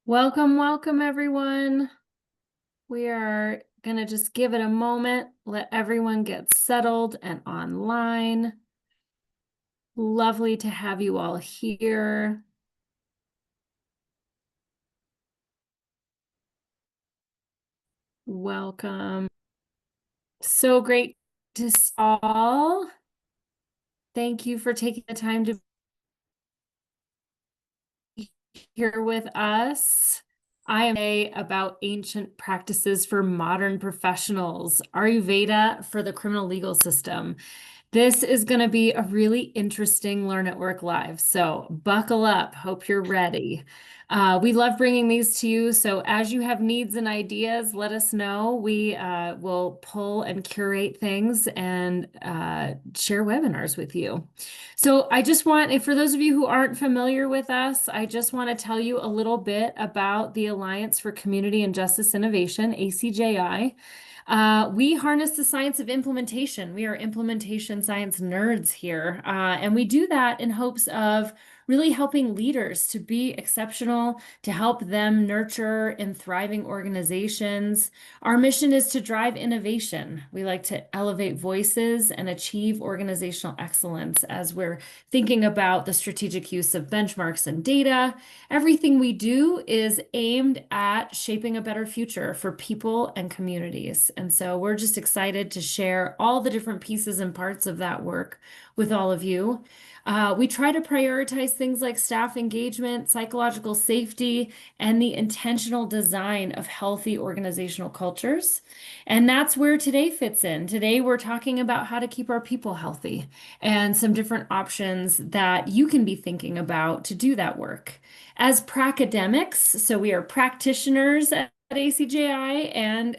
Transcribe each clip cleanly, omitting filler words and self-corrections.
Welcome, welcome, everyone. We are going to just give it a moment, let everyone get settled and online. Lovely to have you all here. Welcome. So great to see you all. Thank you for taking the time to be here with us. I am about ancient practices for modern professionals, Ayurveda for the criminal legal system. This is going to be a really interesting Learn at Work Live. So buckle up. Hope you're ready. We love bringing these to you. So as you have needs and ideas, let us know. We will pull and curate things and share webinars with you. So I just want, for those of you who aren't familiar with us, I just want to tell you a little bit about the Alliance for Community and Justice Innovation, ACJI. We harness the science of implementation. We are implementation science nerds here. And we do that in hopes of really helping leaders to be exceptional, to help them nurture in thriving organizations. Our mission is to drive innovation. We like to elevate voices and achieve organizational excellence as we're thinking about the strategic use of benchmarks and data. Everything we do is aimed at shaping a better future for people and communities. And so we're just excited to share all the different pieces and parts of that work with all of you. We try to prioritize things like staff engagement, psychological safety, and the intentional design of healthy organizational cultures. And that's where today fits in. Today, we're talking about how to keep our people healthy and some different options that you can be thinking about to do that work. As pracademics, so we are practitioners at ACJI and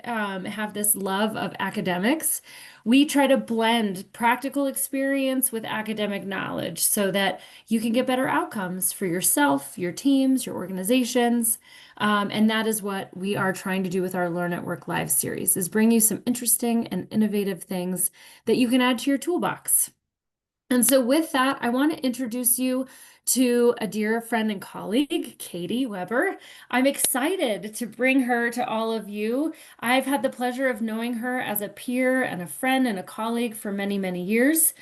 have this love of academics. We try to blend practical experience with academic knowledge so that you can get better outcomes for yourself, your teams, your organizations. And that is what we are trying to do with our Learn at Work Live series, is bring you some interesting and innovative things that you can add to your toolbox. And so with that, I want to introduce you to a dear friend and colleague, Katie Weber. I'm excited to bring her to all of you. I've had the pleasure of knowing her as a peer and a friend and a colleague for many, many years.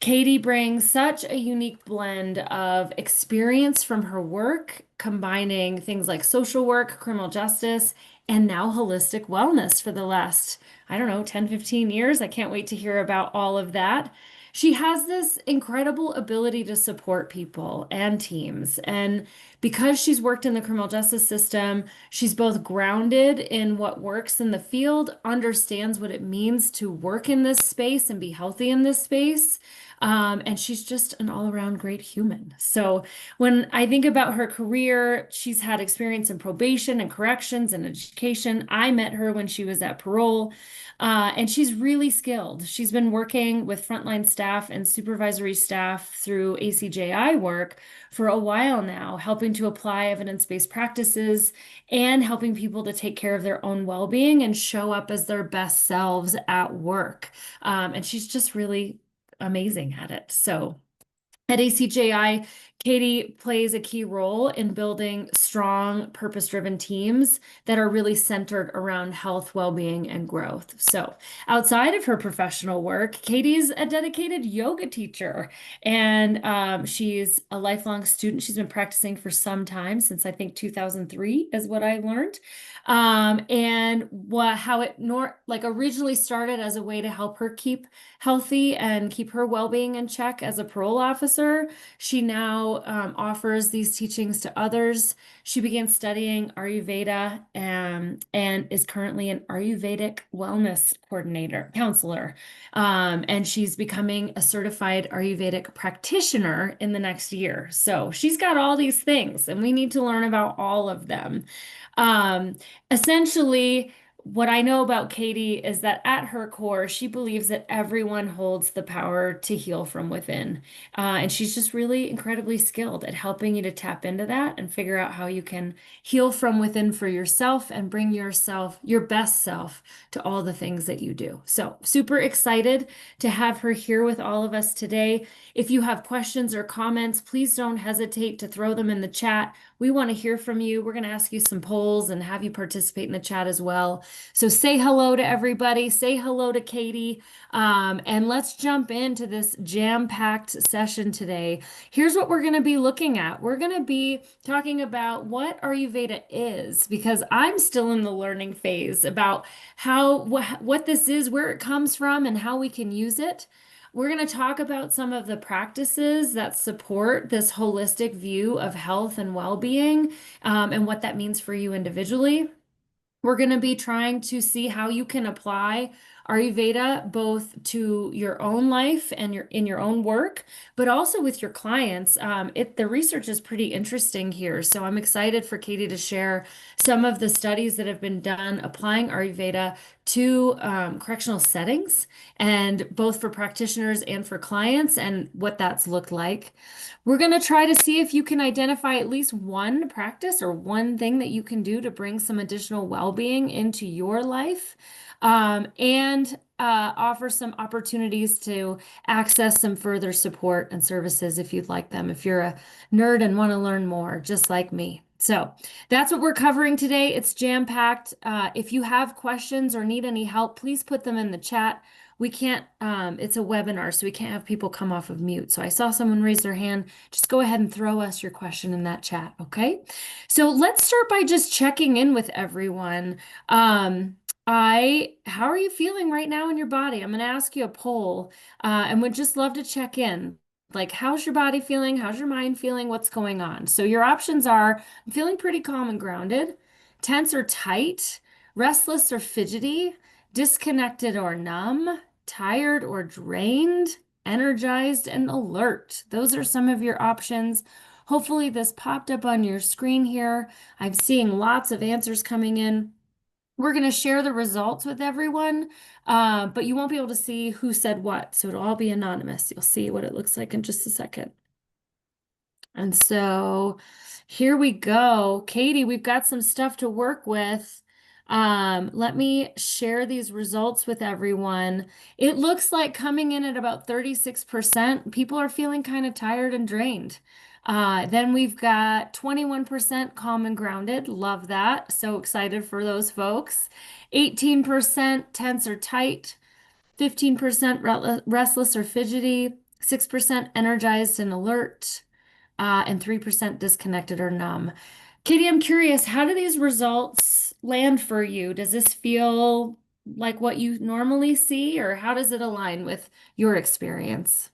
Katie brings such a unique blend of experience from her work, combining things like social work, criminal justice, and now holistic wellness for the last, I don't know, 10, 15 years. I can't wait to hear about all of that. She has this incredible ability to support people and teams. And because she's worked in the criminal justice system, she's both grounded in what works in the field, understands what it means to work in this space and be healthy in this space. And she's just an all-around great human. So when I think about her career, she's had experience in probation and corrections and education. I met her when she was at parole. And she's really skilled. She's been working with frontline staff and supervisory staff through ACJI work for a while now, helping to apply evidence-based practices and helping people to take care of their own well-being and show up as their best selves at work. And she's just really amazing at it. So at ACJI, Katie plays a key role in building strong, purpose-driven teams that are really centered around health, well-being, and growth. So outside of her professional work, Katie's a dedicated yoga teacher, and she's a lifelong student. She's been practicing for some time, since I think 2003 is what I learned. And how it originally started as a way to help her keep healthy and keep her well-being in check as a parole officer. She now offers these teachings to others. She began studying Ayurveda and is currently an Ayurvedic wellness counselor. And she's becoming a certified Ayurvedic practitioner in the next year. So she's got all these things, and we need to learn about all of them. Um, Essentially, what I know about Katie is that at her core, she believes that everyone holds the power to heal from within. And she's just really incredibly skilled at helping you to tap into that and figure out how you can heal from within for yourself and bring yourself, your best self, to all the things that you do. So, super excited to have her here with all of us today. If you have questions or comments, please don't hesitate to throw them in the chat. We want to hear from you. We're going to ask you some polls and have you participate in the chat as well. So say hello to everybody. Say hello to Katie. And let's jump into this jam-packed session today. Here's what we're going to be looking at. We're going to be talking about what Ayurveda is, because I'm still in the learning phase about how what this is, where it comes from, and how we can use it. We're going to talk about some of the practices that support this holistic view of health and well-being, and what that means for you individually. We're going to be trying to see how you can apply Ayurveda both to your own life and in your own work, but also with your clients. The research is pretty interesting here, so I'm excited for Katie to share some of the studies that have been done applying Ayurveda to correctional settings, and both for practitioners and for clients, and what that's looked like. We're going to try to see if you can identify at least one practice or one thing that you can do to bring some additional well-being into your life, and offer some opportunities to access some further support and services if you'd like them, if you're a nerd and want to learn more, just like me. So that's what we're covering today. It's jam-packed. If you have questions or need any help, please put them in the chat. We can't, it's a webinar, so we can't have people come off of mute. So I saw someone raise their hand. Just go ahead and throw us your question in that chat, okay? So let's start by just checking in with everyone. How are you feeling right now in your body? I'm going to ask you a poll, and would just love to check in. Like, how's your body feeling? How's your mind feeling? What's going on? So your options are: I'm feeling pretty calm and grounded, tense or tight, restless or fidgety, disconnected or numb, tired or drained, energized and alert. Those are some of your options. Hopefully this popped up on your screen here. I'm seeing lots of answers coming in. We're going to share the results with everyone, but you won't be able to see who said what, so it'll all be anonymous. You'll see what it looks like in just a second. And so here we go. Katie, we've got some stuff to work with. Let me share these results with everyone. It looks like coming in at about 36%, people are feeling kind of tired and drained. Then we've got 21% calm and grounded. Love that. So excited for those folks. 18% tense or tight. 15% restless or fidgety. 6% energized and alert. And 3% disconnected or numb. Katie, I'm curious, how do these results land for you? Does this feel like what you normally see, or how does it align with your experience?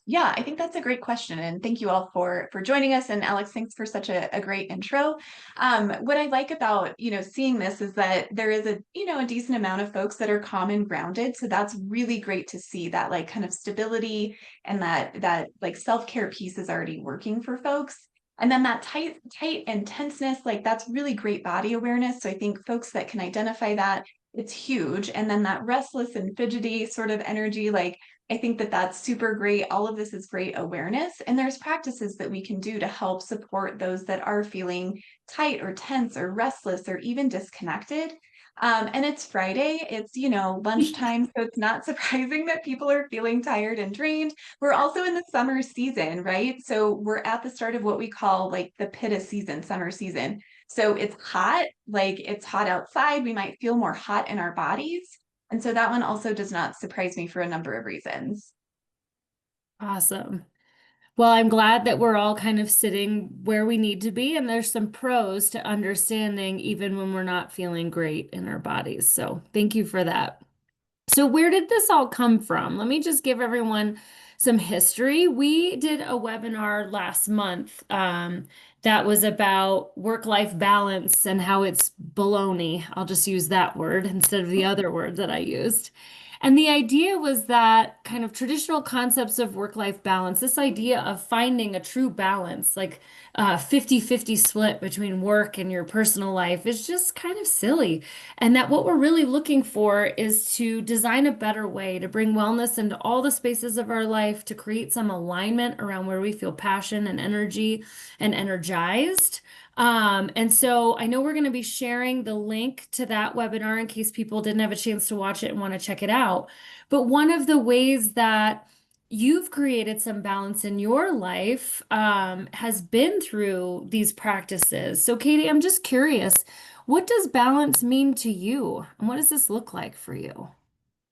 Yeah, I think that's a great question. And thank you all for joining us. And Alex, thanks for such a great intro. What I like about, seeing this is that there is a decent amount of folks that are calm and grounded. So that's really great to see that like kind of stability and that like self-care piece is already working for folks. And then that tight and tenseness, like that's really great body awareness. So I think folks that can identify that, it's huge. And then that restless and fidgety sort of energy, like I think that that's super great. All of this is great awareness. And there's practices that we can do to help support those that are feeling tight or tense or restless or even disconnected. And it's Friday, it's, lunchtime. So it's not surprising that people are feeling tired and drained. We're also in the summer season, right? So we're at the start of what we call like the pitta season, summer season. So it's hot, like it's hot outside. We might feel more hot in our bodies. And so that one also does not surprise me for a number of reasons. Awesome. Well, I'm glad that we're all kind of sitting where we need to be, and there's some pros to understanding even when we're not feeling great in our bodies. So thank you for that. So where did this all come from? Let me just give everyone some history. We did a webinar last month, that was about work-life balance and how it's baloney. I'll just use that word instead of the other word that I used. And the idea was that kind of traditional concepts of work-life balance, this idea of finding a true balance, like a 50-50 split between work and your personal life is just kind of silly. And that what we're really looking for is to design a better way to bring wellness into all the spaces of our life, to create some alignment around where we feel passion and energy and energized. And so I know we're going to be sharing the link to that webinar in case people didn't have a chance to watch it and want to check it out. But one of the ways that you've created some balance in your life has been through these practices. So, Katie, I'm just curious, what does balance mean to you? And what does this look like for you?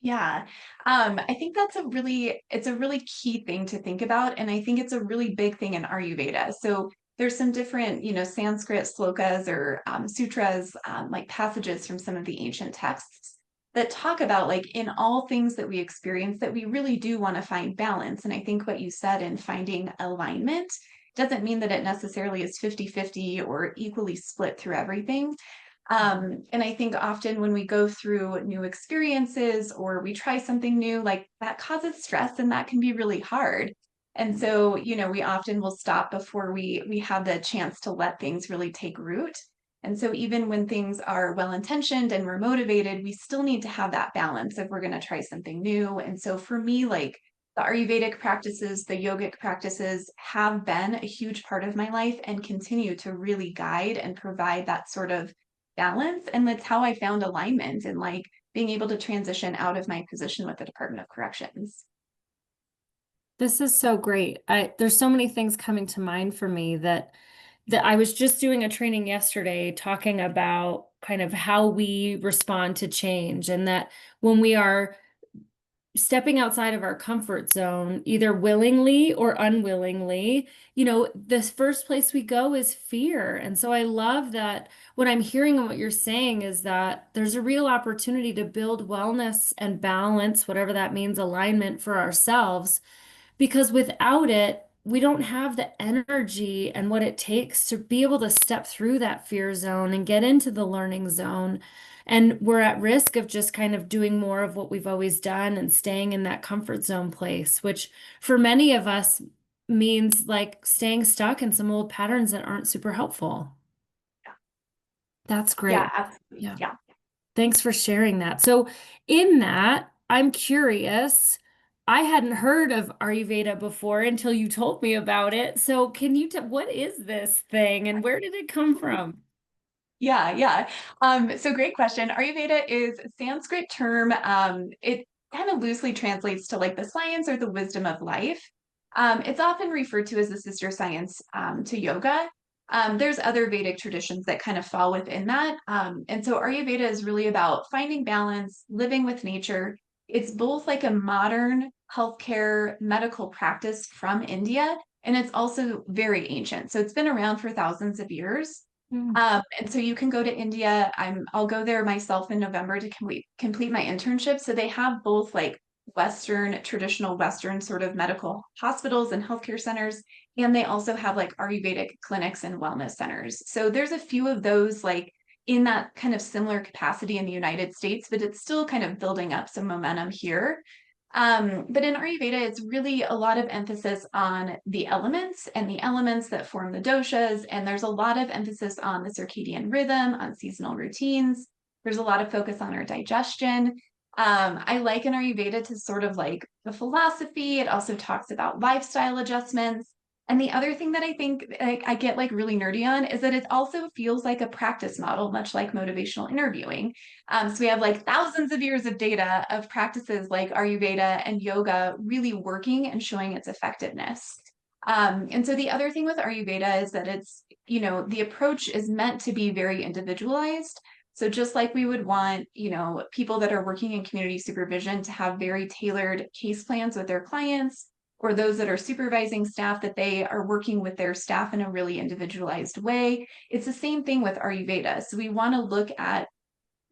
Yeah. I think it's a really key thing to think about. And I think it's a really big thing in Ayurveda. So there's some different, Sanskrit slokas or sutras, like passages from some of the ancient texts that talk about like in all things that we experience that we really do want to find balance. And I think what you said in finding alignment doesn't mean that it necessarily is 50-50 or equally split through everything. And I think often when we go through new experiences or we try something new, like that causes stress and that can be really hard. And so, we often will stop before we have the chance to let things really take root. And so even when things are well intentioned and we're motivated, we still need to have that balance if we're going to try something new. And so for me, like the Ayurvedic practices, the yogic practices have been a huge part of my life and continue to really guide and provide that sort of balance. And that's how I found alignment and like being able to transition out of my position with the Department of Corrections. This is so great. There's so many things coming to mind for me that I was just doing a training yesterday talking about kind of how we respond to change, and that when we are stepping outside of our comfort zone, either willingly or unwillingly, the first place we go is fear. And so I love that what I'm hearing and what you're saying is that there's a real opportunity to build wellness and balance, whatever that means, alignment for ourselves, because without it, we don't have the energy and what it takes to be able to step through that fear zone and get into the learning zone. And we're at risk of just kind of doing more of what we've always done and staying in that comfort zone place, which for many of us means like staying stuck in some old patterns that aren't super helpful. That's Yeah, great. absolutely. Yeah. Yeah. Thanks for sharing that. So, in that, I'm curious. I hadn't heard of Ayurveda before until you told me about it. So, can you tell what is this thing and where did it come from? Yeah, yeah. So great question. Ayurveda is a Sanskrit term. It kind of loosely translates to like the science or the wisdom of life. It's often referred to as the sister science to yoga. There's other Vedic traditions that kind of fall within that. And so Ayurveda is really about finding balance, living with nature. It's both like a modern healthcare medical practice from India, and it's also very ancient. So it's been around for thousands of years. Mm. And so you can go to India. I'll go there myself in November to complete my internship. So they have both like traditional Western sort of medical hospitals and healthcare centers, and they also have like Ayurvedic clinics and wellness centers. So there's a few of those like in that kind of similar capacity in the United States, but it's still kind of building up some momentum here. But in Ayurveda, it's really a lot of emphasis on the elements and the elements that form the doshas. And there's a lot of emphasis on the circadian rhythm, on seasonal routines. There's a lot of focus on our digestion. I like in Ayurveda to sort of like the philosophy. It also talks about lifestyle adjustments. And the other thing that I think like, I get like really nerdy on is that it also feels like a practice model, much like motivational interviewing. So we have like thousands of years of data of practices like Ayurveda and yoga really working and showing its effectiveness. And so the other thing with Ayurveda is that the approach is meant to be very individualized. So just like we would want, people that are working in community supervision to have very tailored case plans with their clients, or those that are supervising staff that they are working with their staff in a really individualized way. It's the same thing with Ayurveda. So we want to look at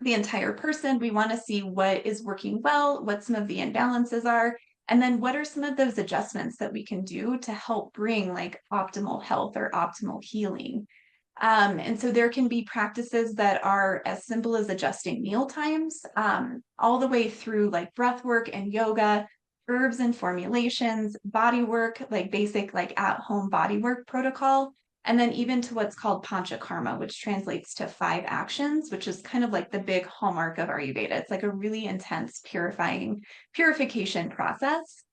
the entire person. We want to see what is working well, what some of the imbalances are, and then what are some of those adjustments that we can do to help bring like optimal health or optimal healing. And so there can be practices that are as simple as adjusting meal times, all the way through like breath work and yoga, herbs and formulations, body work, like basic like at-home body work protocol, and then even to what's called panchakarma, which translates to 5 actions, which is kind of like the big hallmark of Ayurveda. It's like a really intense purification process.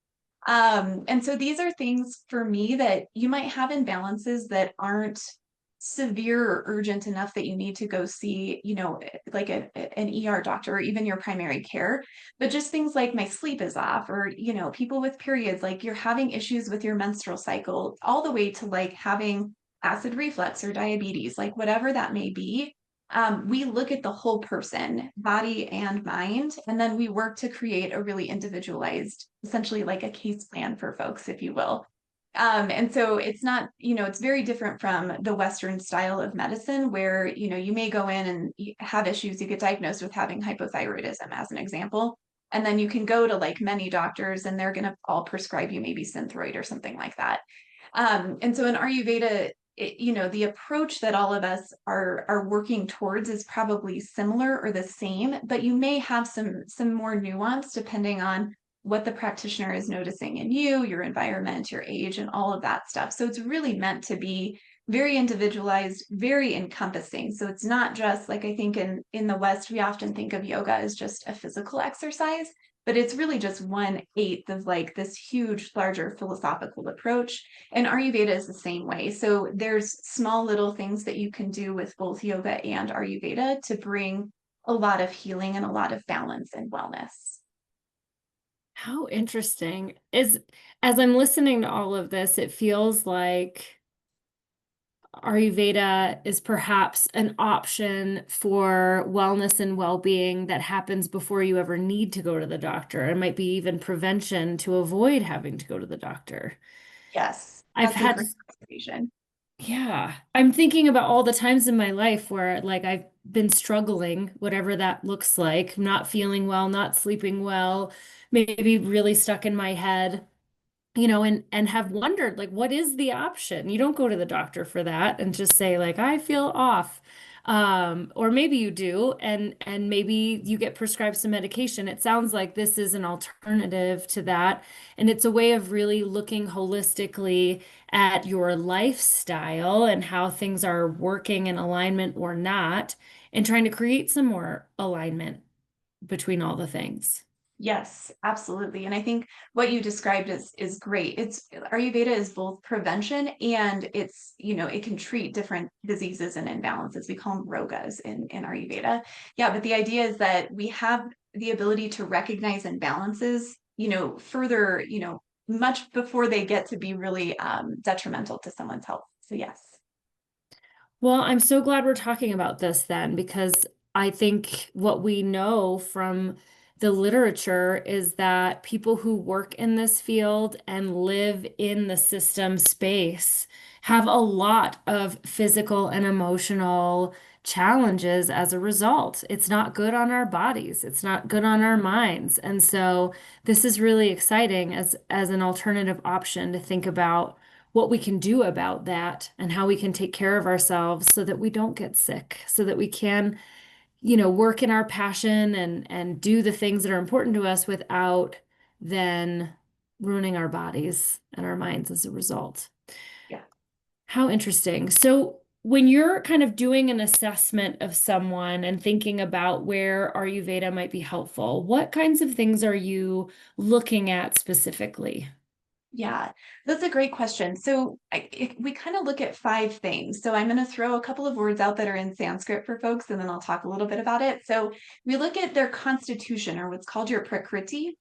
And so these are things for me that you might have imbalances that aren't severe or urgent enough that you need to go see, like an ER doctor or even your primary care, but just things like my sleep is off, or, people with periods, like you're having issues with your menstrual cycle, all the way to like having acid reflux or diabetes, like whatever that may be. We look at the whole person, body and mind, and then we work to create a really individualized, essentially like a case plan for folks, if you will. And so it's not, it's very different from the Western style of medicine where, you may go in and have issues, you get diagnosed with having hypothyroidism, as an example. And then you can go to like many doctors and they're going to all prescribe you maybe Synthroid or something like that. And so in Ayurveda, the approach that all of us are working towards is probably similar or the same, but you may have some more nuance depending on what the practitioner is noticing in you, your environment, your age, and all of that stuff. So it's really meant to be very individualized, very encompassing. So it's not just like, I think in the West, we often think of yoga as just a physical exercise, but it's really just 1/8 of like this huge, larger philosophical approach. And Ayurveda is the same way. So there's small little things that you can do with both yoga and Ayurveda to bring a lot of healing and a lot of balance and wellness. How interesting. As I'm listening to all of this, it feels like Ayurveda is perhaps an option for wellness and well-being that happens before you ever need to go to the doctor. It might be even prevention to avoid having to go to the doctor. Yes, I've that's a had, great observation. yeah, I'm thinking about all the times in my life where like I've been struggling, whatever that looks like, not feeling well, not sleeping well, maybe really stuck in my head. And have wondered like what is the option? You don't go to the doctor for that and just say like I feel off. Or maybe you do and maybe you get prescribed some medication. It sounds like this is an alternative to that, and it's a way of really looking holistically at your lifestyle and how things are working in alignment or not, and trying to create some more alignment between all the things. Yes, absolutely. And I think what you described is great. It's Ayurveda is both prevention and it can treat different diseases and imbalances. We call them rogas in Ayurveda. Yeah, but the idea is that we have the ability to recognize imbalances, further, much before they get to be really detrimental to someone's health. So yes. Well, I'm so glad we're talking about this then, because I think what we know from the literature is that people who work in this field and live in the system space have a lot of physical and emotional challenges as a result. It's not good on our bodies, it's not good on our minds. And so this is really exciting as an alternative option to think about what we can do about that and how we can take care of ourselves so that we don't get sick, so that we can, work in our passion and do the things that are important to us without then ruining our bodies and our minds as a result. Yeah. How interesting. So when you're kind of doing an assessment of someone and thinking about where Ayurveda might be helpful, what kinds of things are you looking at specifically? Yeah, that's a great question. So we kind of look at 5 things. So I'm going to throw a couple of words out that are in Sanskrit for folks, and then I'll talk a little bit about it. So we look at their constitution, or what's called your prakriti.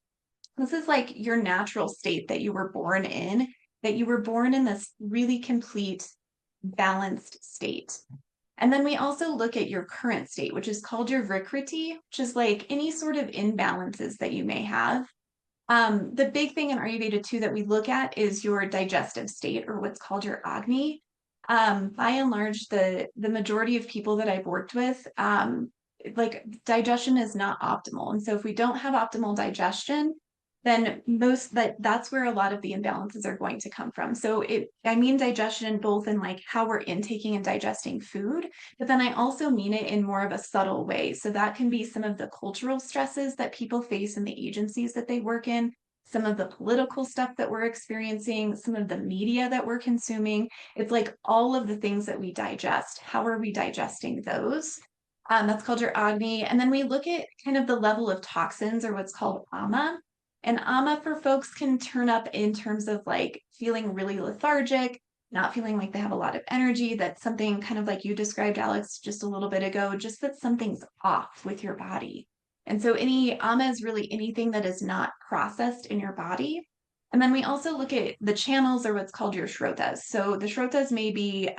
This is like your natural state that you were born in, that you were born in this really complete, balanced state. And then we also look at your current state, which is called your vrikriti, which is like any sort of imbalances that you may have. The big thing in Ayurveda too that we look at is your digestive state, or what's called your Agni. By and large, the majority of people that I've worked with, like digestion is not optimal. And so if we don't have optimal digestion, then that's where a lot of the imbalances are going to come from. So I mean digestion both in like how we're intaking and digesting food, but then I also mean it in more of a subtle way. So that can be some of the cultural stresses that people face in the agencies that they work in, some of the political stuff that we're experiencing, some of the media that we're consuming. It's like all of the things that we digest. How are we digesting those? That's called your Agni. And then we look at kind of the level of toxins or what's called ama. And ama for folks can turn up in terms of like feeling really lethargic, not feeling like they have a lot of energy. That's something kind of like you described, Alex, just a little bit ago, just that something's off with your body. And so any ama is really anything that is not processed in your body. And then we also look at the channels or what's called your shrotas. So the shrotas may be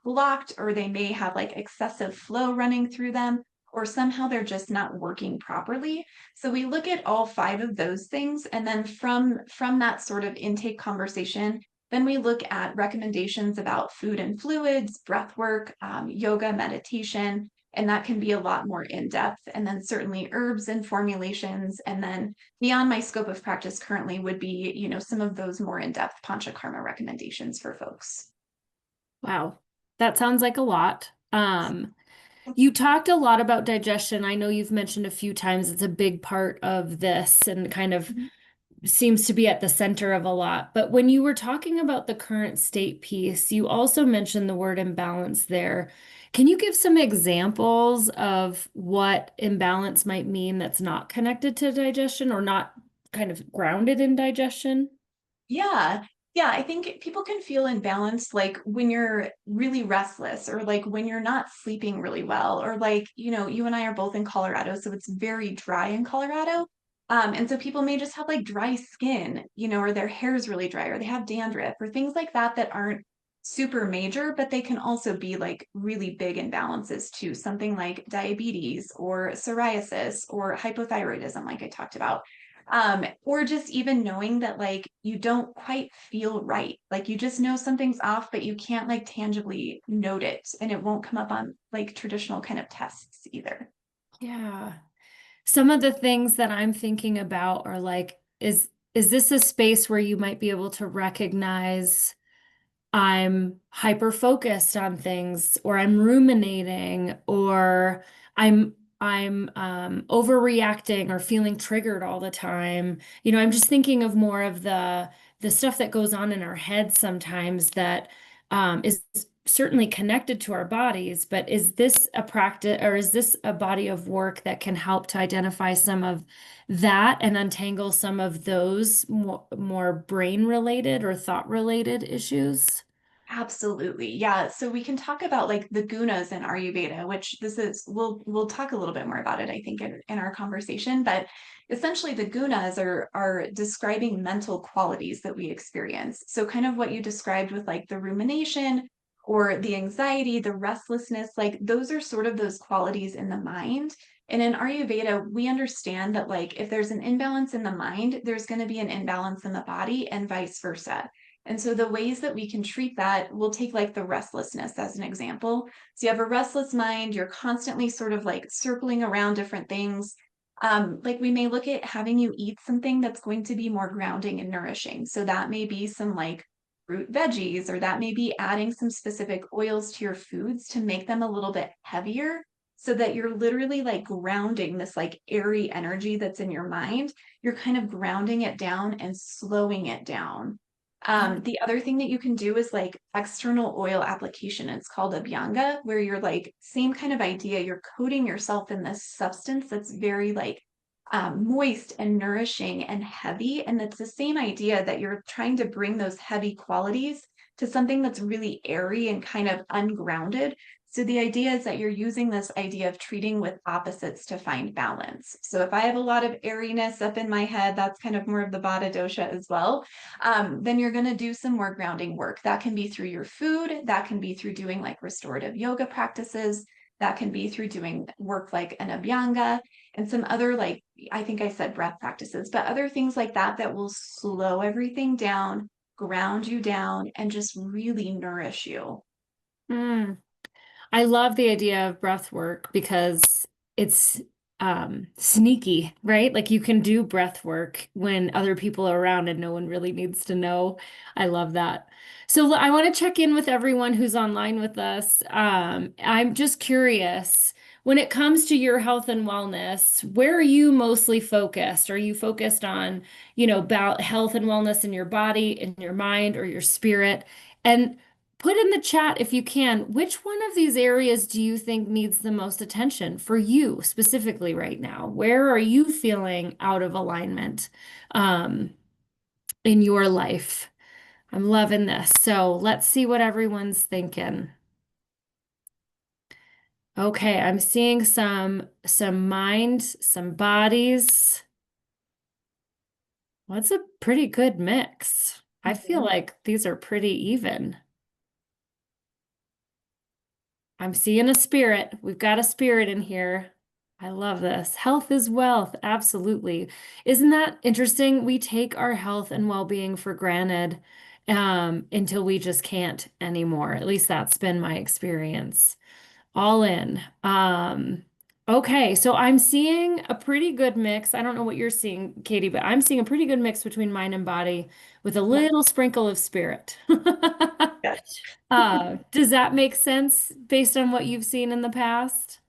blocked or they may have like excessive flow running through them, or somehow they're just not working properly. So we look at all five of those things. And then from that sort of intake conversation, then we look at recommendations about food and fluids, breath work, yoga, meditation, and that can be a lot more in depth. And then certainly herbs and formulations. And then beyond my scope of practice currently would be, some of those more in-depth panchakarma recommendations for folks. Wow. That sounds like a lot. You talked a lot about digestion. I know you've mentioned a few times it's a big part of this and kind of Mhm. seems to be at the center of a lot. But when you were talking about the current state piece, you also mentioned the word imbalance there. Can you give some examples of what imbalance might mean that's not connected to digestion or not kind of grounded in digestion? Yeah. Yeah, I think people can feel imbalanced like when you're really restless or like when you're not sleeping really well or like, you and I are both in Colorado, so it's very dry in Colorado. And so people may just have like dry skin, or their hair is really dry or they have dandruff or things like that that aren't super major, but they can also be like really big imbalances too. Something like diabetes or psoriasis or hypothyroidism, like I talked about, or just even knowing that like you don't quite feel right, like you just know something's off but you can't like tangibly note it and it won't come up on like traditional kind of tests either. Yeah. Some of the things that I'm thinking about are like, is this a space where you might be able to recognize I'm hyper focused on things, or I'm ruminating, or I'm overreacting or feeling triggered all the time. I'm just thinking of more of the stuff that goes on in our heads sometimes that is certainly connected to our bodies, but is this a practice or is this a body of work that can help to identify some of that and untangle some of those more brain related or thought related issues? Absolutely. Yeah. So we can talk about like the gunas in Ayurveda, which we'll talk a little bit more about it, I think, in our conversation. But essentially the gunas are describing mental qualities that we experience. So kind of what you described with like the rumination or the anxiety, the restlessness, like those are sort of those qualities in the mind. And in Ayurveda, we understand that like if there's an imbalance in the mind, there's going to be an imbalance in the body and vice versa. And so the ways that we can treat that, we'll take like the restlessness as an example. So you have a restless mind, you're constantly sort of like circling around different things. Like we may look at having you eat something that's going to be more grounding and nourishing. So that may be some like fruit veggies, or that may be adding some specific oils to your foods to make them a little bit heavier so that you're literally like grounding this like airy energy that's in your mind. You're kind of grounding it down and slowing it down. Yeah. The other thing that you can do is like external oil application. It's called abhyanga, where you're like, same kind of idea. You're coating yourself in this substance that's very like moist and nourishing and heavy. And it's the same idea that you're trying to bring those heavy qualities to something that's really airy and kind of ungrounded. So the idea is that you're using this idea of treating with opposites to find balance. So if I have a lot of airiness up in my head, that's kind of more of the Vata dosha as well. Then you're going to do some more grounding work. That can be through your food, that can be through doing like restorative yoga practices, that can be through doing work like an abhyanga and some other, like, I think I said breath practices, but other things like that that will slow everything down, ground you down, and just really nourish you. Mm. I love the idea of breath work because it's sneaky, right? Like you can do breath work when other people are around and no one really needs to know. I love that. So I want to check in with everyone who's online with us. I'm just curious, when it comes to your health and wellness, where are you mostly focused? Are you focused on, about health and wellness in your body, in your mind, or your spirit? And put in the chat if you can, which one of these areas do you think needs the most attention for you specifically right now? Where are you feeling out of alignment um, in your life? I'm loving this. So let's see what everyone's thinking. Okay, I'm seeing some mind, some bodies. Well, that's a pretty good mix. I feel like these are pretty even. I'm seeing a spirit. We've got a spirit in here. I love this. Health is wealth. Absolutely. Isn't that interesting? We take our health and well-being for granted until we just can't anymore. At least that's been my experience. All in. Okay, so I'm seeing a pretty good mix. I don't know what you're seeing, Katie, but I'm seeing a pretty good mix between mind and body with a Yeah. little sprinkle of spirit. Yes. Does that make sense based on what you've seen in the past?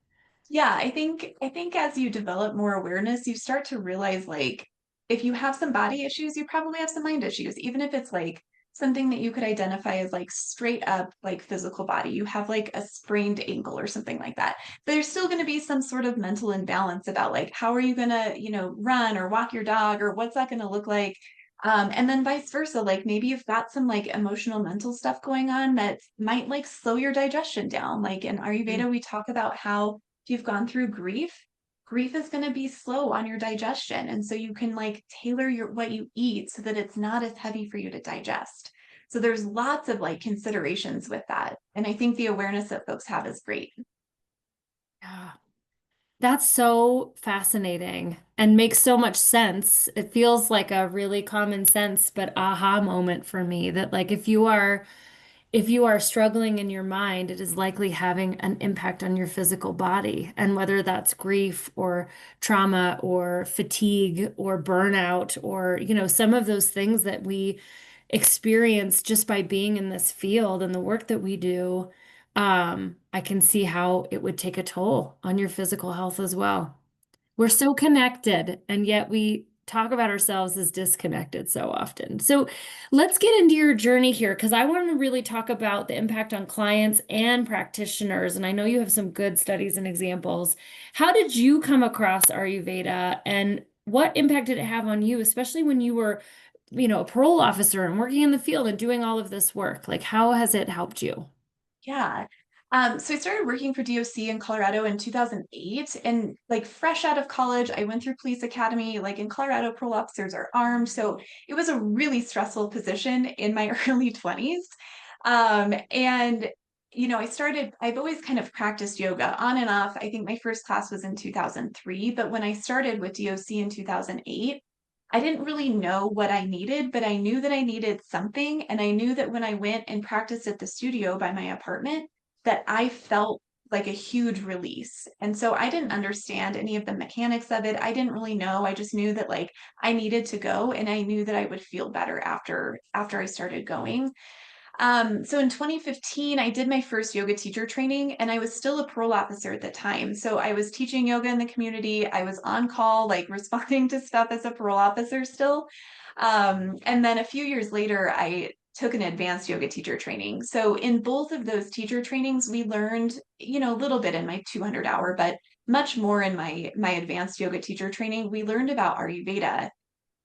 Yeah, I think as you develop more awareness, you start to realize like if you have some body issues, you probably have some mind issues, even if it's like something that you could identify as like straight up like physical body. You have like a sprained ankle or something like that. There's still going to be some sort of mental imbalance about like how are you going to, run or walk your dog or what's that going to look like? And then vice versa, like maybe you've got some like emotional mental stuff going on that might like slow your digestion down. Like in Mm. Ayurveda, we talk about how if you've gone through grief, grief is going to be slow on your digestion. And so you can like tailor your what you eat so that it's not as heavy for you to digest. So there's lots of like considerations with that. And I think the awareness that folks have is great. Yeah. That's so fascinating and makes so much sense. It feels like a really common sense, but aha moment for me that like if you are struggling in your mind, it is likely having an impact on your physical body. And whether that's grief or trauma or fatigue or burnout or, some of those things that we experience just by being in this field and the work that we do, I can see how it would take a toll on your physical health as well. We're so connected, and yet we talk about ourselves as disconnected so often. So let's get into your journey here because I want to really talk about the impact on clients and practitioners. And I know you have some good studies and examples. How did you come across Ayurveda and what impact did it have on you, especially when you were, a parole officer and working in the field and doing all of this work? Like, how has it helped you? Yeah. So I started working for DOC in Colorado in 2008 and like fresh out of college, I went through police academy. Like in Colorado, parole officers are armed. So it was a really stressful position in my early 20s. And I've always kind of practiced yoga on and off. I think my first class was in 2003, but when I started with DOC in 2008, I didn't really know what I needed, but I knew that I needed something. And I knew that when I went and practiced at the studio by my apartment, that I felt like a huge release. And so I didn't understand any of the mechanics of it. I didn't really know. I just knew that like I needed to go and I knew that I would feel better after I started going. So in 2015, I did my first yoga teacher training, and I was still a parole officer at the time. So I was teaching yoga in the community. I was on call, like responding to stuff as a parole officer still. And then a few years later, I took an advanced yoga teacher training. So in both of those teacher trainings, we learned, a little bit in my 200-hour, but much more in my advanced yoga teacher training. We learned about Ayurveda.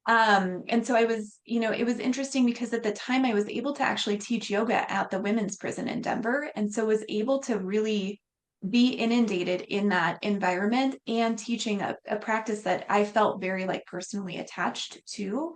And so it was interesting because at the time I was able to actually teach yoga at the women's prison in Denver. And so was able to really be inundated in that environment and teaching a practice that I felt very like personally attached to.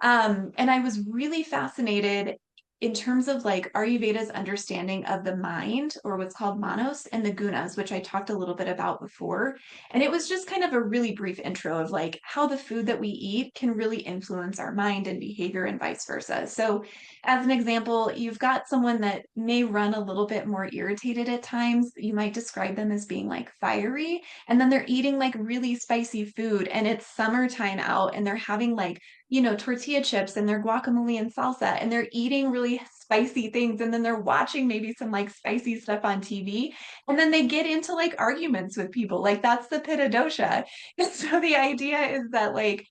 And I was really fascinated in terms of like Ayurveda's understanding of the mind, or what's called manos, and the gunas, which I talked a little bit about before. And it was just kind of a really brief intro of like how the food that we eat can really influence our mind and behavior and vice versa. So, as an example, you've got someone that may run a little bit more irritated at times. You might describe them as being like fiery, and then they're eating like really spicy food, and it's summertime out, and they're having like, tortilla chips and their guacamole and salsa, and they're eating really spicy things. And then they're watching maybe some like spicy stuff on TV. And then they get into like arguments with people. Like that's the pitta dosha. And so the idea is that like,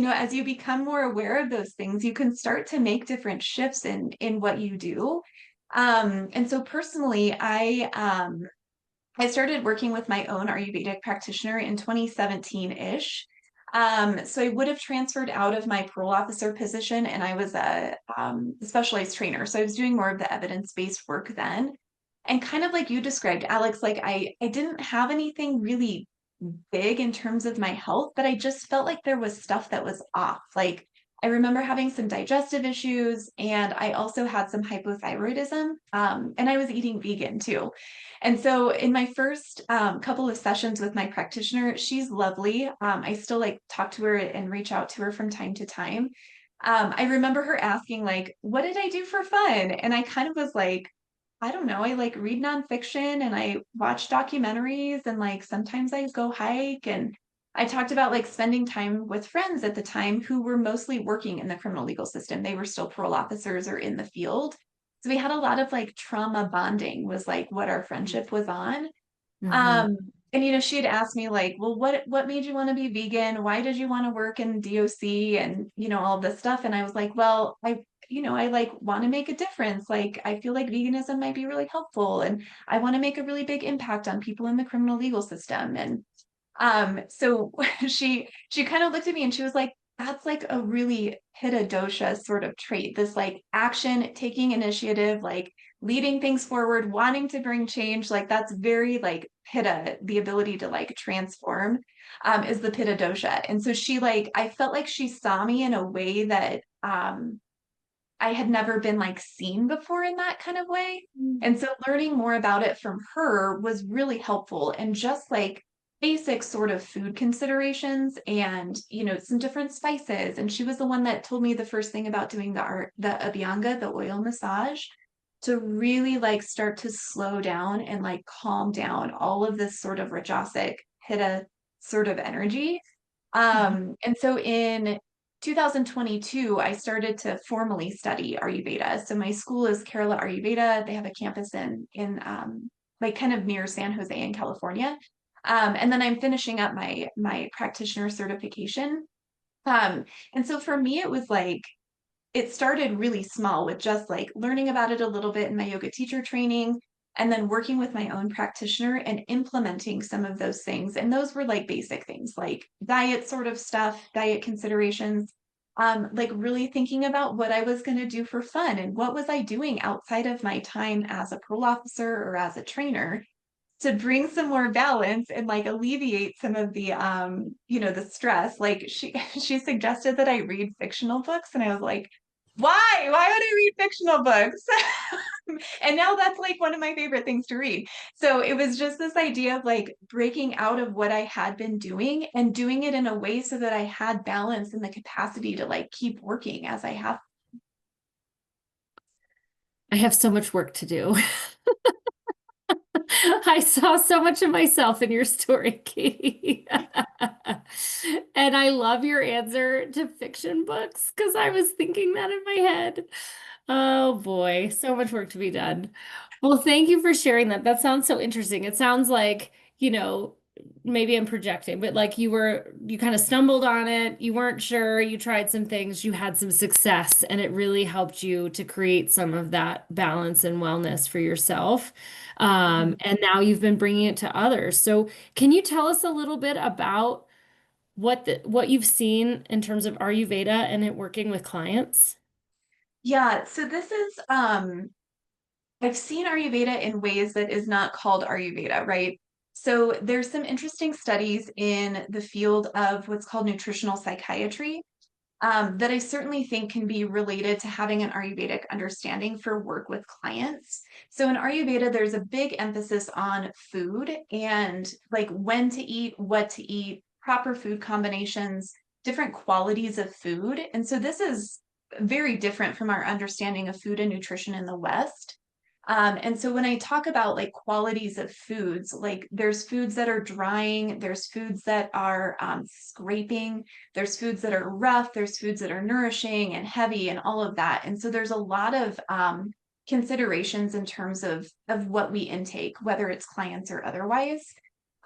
as you become more aware of those things, you can start to make different shifts in what you do. And so personally, I started working with my own Ayurvedic practitioner in 2017-ish. So I would have transferred out of my parole officer position, and I was a specialized trainer. So I was doing more of the evidence-based work then. And kind of like you described, Alex, like I didn't have anything really big in terms of my health, but I just felt like there was stuff that was off. Like I remember having some digestive issues, and I also had some hypothyroidism, and I was eating vegan too. And so in my first couple of sessions with my practitioner, she's lovely. I still like talk to her and reach out to her from time to time. I remember her asking like, what did I do for fun? And I kind of was like, I don't know. I like read nonfiction and I watch documentaries, and like sometimes I go hike. And I talked about like spending time with friends at the time who were mostly working in the criminal legal system. They were still parole officers or in the field. So we had a lot of like trauma bonding was like what our friendship was on. Mm-hmm. Um, and she had asked me like, well, what made you want to be vegan? Why did you want to work in DOC and all this stuff? And I was like, well, I like want to make a difference. Like I feel like veganism might be really helpful, and I want to make a really big impact on people in the criminal legal system. And so she kind of looked at me and she was like, that's like a really pitta dosha sort of trait, this like action, taking initiative, like leading things forward, wanting to bring change. Like that's very like pitta, the ability to like transform, is the pitta dosha. And so she like, I felt like she saw me in a way that I had never been like seen before in that kind of way. And so learning more about it from her was really helpful, and just like basic sort of food considerations and, some different spices. And she was the one that told me the first thing about doing the Abhyanga, the oil massage, to really like start to slow down and like calm down all of this sort of Rajasic Pitta sort of energy. And so in 2022, I started to formally study Ayurveda. So my school is Kerala Ayurveda. They have a campus in like kind of near San Jose in California. And then I'm finishing up my practitioner certification. Um, and so for me, it was like it started really small with just like learning about it a little bit in my yoga teacher training, and then working with my own practitioner and implementing some of those things. And those were like basic things like diet sort of stuff, diet considerations, like really thinking about what I was going to do for fun and what was I doing outside of my time as a parole officer or as a trainer to bring some more balance and like alleviate some of the stress. Like she suggested that I read fictional books, and I was like, why would I read fictional books? And now that's like one of my favorite things to read. So it was just this idea of like breaking out of what I had been doing and doing it in a way so that I had balance and the capacity to like keep working as I have. I have so much work to do. I saw so much of myself in your story, Katie. And I love your answer to fiction books because I was thinking that in my head. Oh boy, so much work to be done. Well, thank you for sharing that. That sounds so interesting. It sounds like, maybe I'm projecting, but like you kind of stumbled on it. You weren't sure. You tried some things, you had some success, and it really helped you to create some of that balance and wellness for yourself. And now you've been bringing it to others. So, can you tell us a little bit about what you've seen in terms of Ayurveda and it working with clients? Yeah, so this is I've seen Ayurveda in ways that is not called Ayurveda, right? So there's some interesting studies in the field of what's called nutritional psychiatry. that I certainly think can be related to having an Ayurvedic understanding for work with clients. So in Ayurveda, there's a big emphasis on food and like when to eat, what to eat, proper food combinations, different qualities of food. And so this is very different from our understanding of food and nutrition in the West. And so when I talk about like qualities of foods, like there's foods that are drying, there's foods that are scraping, there's foods that are rough, there's foods that are nourishing and heavy and all of that. And so there's a lot of considerations in terms of what we intake, whether it's clients or otherwise.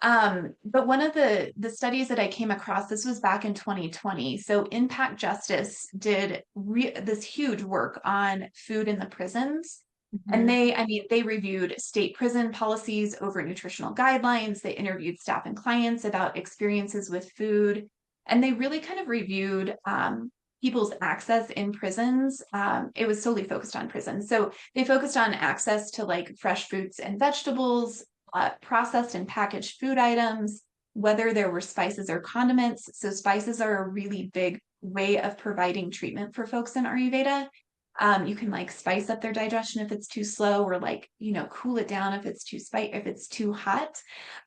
But one of the studies that I came across, this was back in 2020. So Impact Justice did this huge work on food in the prisons. And Mhm. I mean, they reviewed state prison policies over nutritional guidelines. They interviewed staff and clients about experiences with food. And they really kind of reviewed people's access in prisons. It was solely focused on prisons. So they focused on access to like fresh fruits and vegetables, processed and packaged food items, whether there were spices or condiments. So spices are a really big way of providing treatment for folks in Ayurveda. You can like spice up their digestion if it's too slow, or like, cool it down if it's if it's too hot.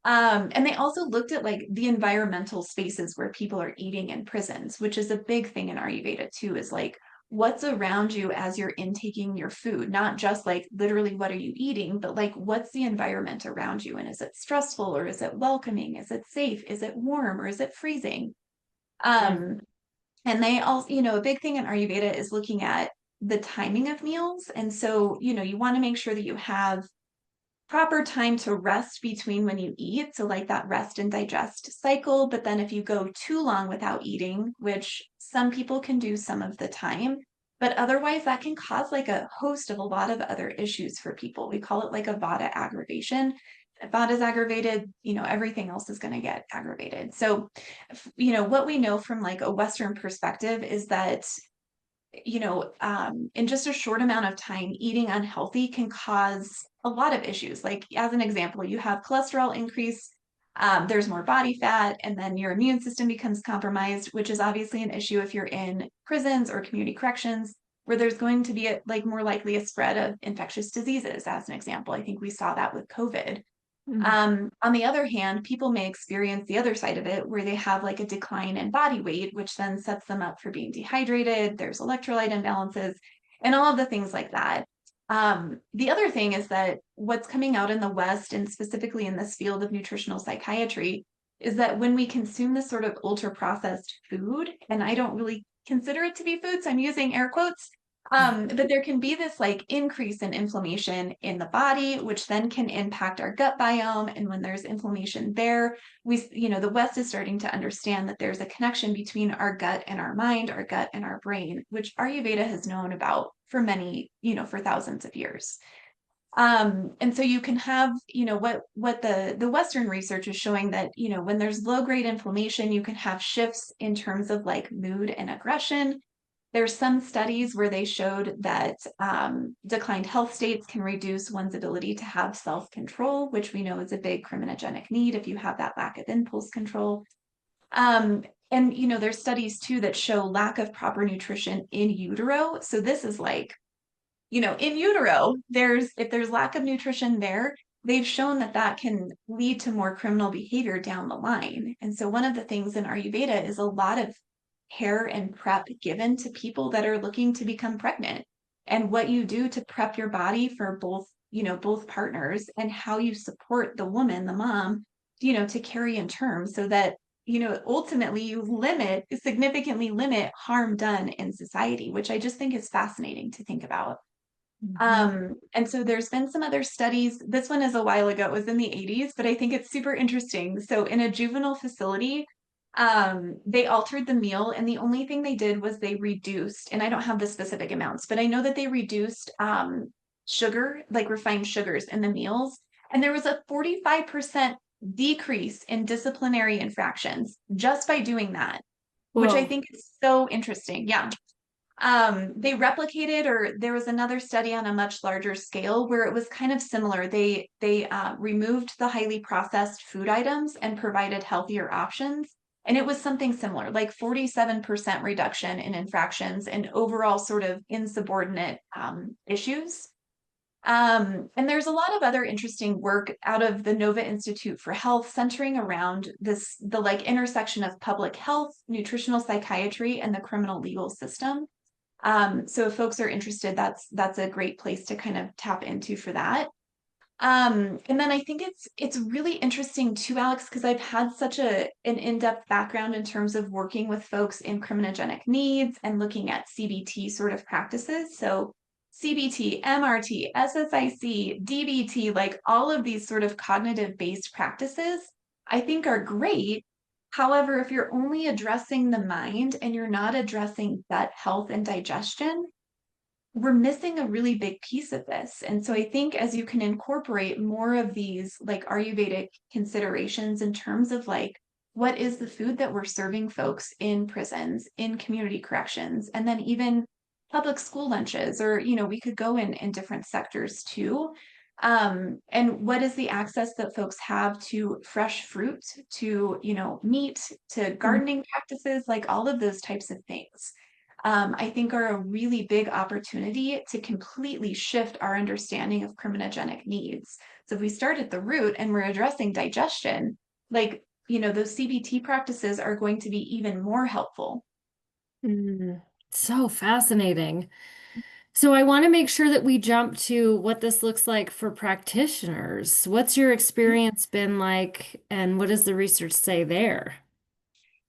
And they also looked at like the environmental spaces where people are eating in prisons, which is a big thing in Ayurveda too, is like what's around you as you're intaking your food, not just like literally what are you eating, but like what's the environment around you? And is it stressful, or is it welcoming? Is it safe? Is it warm, or is it freezing? Mm. Um, and they also, a big thing in Ayurveda is looking at the timing of meals. And so, you want to make sure that you have proper time to rest between when you eat. So, like that rest and digest cycle. But then, if you go too long without eating, which some people can do some of the time, but otherwise, that can cause like a host of a lot of other issues for people. We call it like a vata aggravation. If vata is aggravated, everything else is going to get aggravated. So, what we know from like a Western perspective is that in just a short amount of time, eating unhealthy can cause a lot of issues. Like, as an example, you have cholesterol increase, there's more body fat, and then your immune system becomes compromised, which is obviously an issue if you're in prisons or community corrections, where there's going to be like more likely a spread of infectious diseases, as an example. I think we saw that with COVID. Mm. On the other hand, people may experience the other side of it where they have like a decline in body weight, which then sets them up for being dehydrated. There's electrolyte imbalances and all of the things like that. The other thing is that what's coming out in the West, and specifically in this field of nutritional psychiatry, is that when we consume this sort of ultra processed food, and I don't really consider it to be food, so I'm using air quotes, but there can be this like increase in inflammation in the body, which then can impact our gut biome. And when there's inflammation there, the West is starting to understand that there's a connection between our gut and our mind, our gut and our brain, which Ayurveda has known about for many, for thousands of years. And so you can have, what the Western research is showing that, when there's low grade inflammation, you can have shifts in terms of like mood and aggression. There's some studies where they showed that declined health states can reduce one's ability to have self-control, which we know is a big criminogenic need if you have that lack of impulse control. And there's studies too that show lack of proper nutrition in utero. So this is like, in utero, if there's lack of nutrition there, they've shown that that can lead to more criminal behavior down the line. And so one of the things in Ayurveda is a lot of care and prep given to people that are looking to become pregnant, and what you do to prep your body for both partners, and how you support the woman, the mom, to carry in term, so that ultimately you significantly limit harm done in society, which I just think is fascinating to think about. Mhm. And so there's been some other studies. This one is a while ago, it was in the 80s, but I think it's super interesting. So in a juvenile facility, they altered the meal, and the only thing they did was they reduced, and I don't have the specific amounts, but I know that they reduced sugar, like refined sugars in the meals. And there was a 45% decrease in disciplinary infractions just by doing that, which I Whoa. think is so interesting. Yeah. They replicated, or there was another study on a much larger scale where it was kind of similar. They removed the highly processed food items and provided healthier options. And it was something similar, like 47% reduction in infractions and overall sort of insubordinate issues. And there's a lot of other interesting work out of the Nova Institute for Health centering around the like intersection of public health, nutritional psychiatry, and the criminal legal system. So if folks are interested, that's a great place to kind of tap into for that. And then I think it's really interesting too, Alex, because I've had such an in-depth background in terms of working with folks in criminogenic needs and looking at CBT sort of practices. So CBT, MRT, SSIC, DBT, like all of these sort of cognitive-based practices, I think are great. However, if you're only addressing the mind and you're not addressing gut health and digestion, we're missing a really big piece of this. And so I think as you can incorporate more of these like Ayurvedic considerations in terms of like, what is the food that we're serving folks in prisons, in community corrections, and then even public school lunches, or, we could go in different sectors too. And what is the access that folks have to fresh fruit, to, meat, to gardening practices, like all of those types of things. I think are a really big opportunity to completely shift our understanding of criminogenic needs. So if we start at the root and we're addressing digestion, like, those CBT practices are going to be even more helpful. Mm, so fascinating. So I want to make sure that we jump to what this looks like for practitioners. What's your experience been like, and what does the research say there?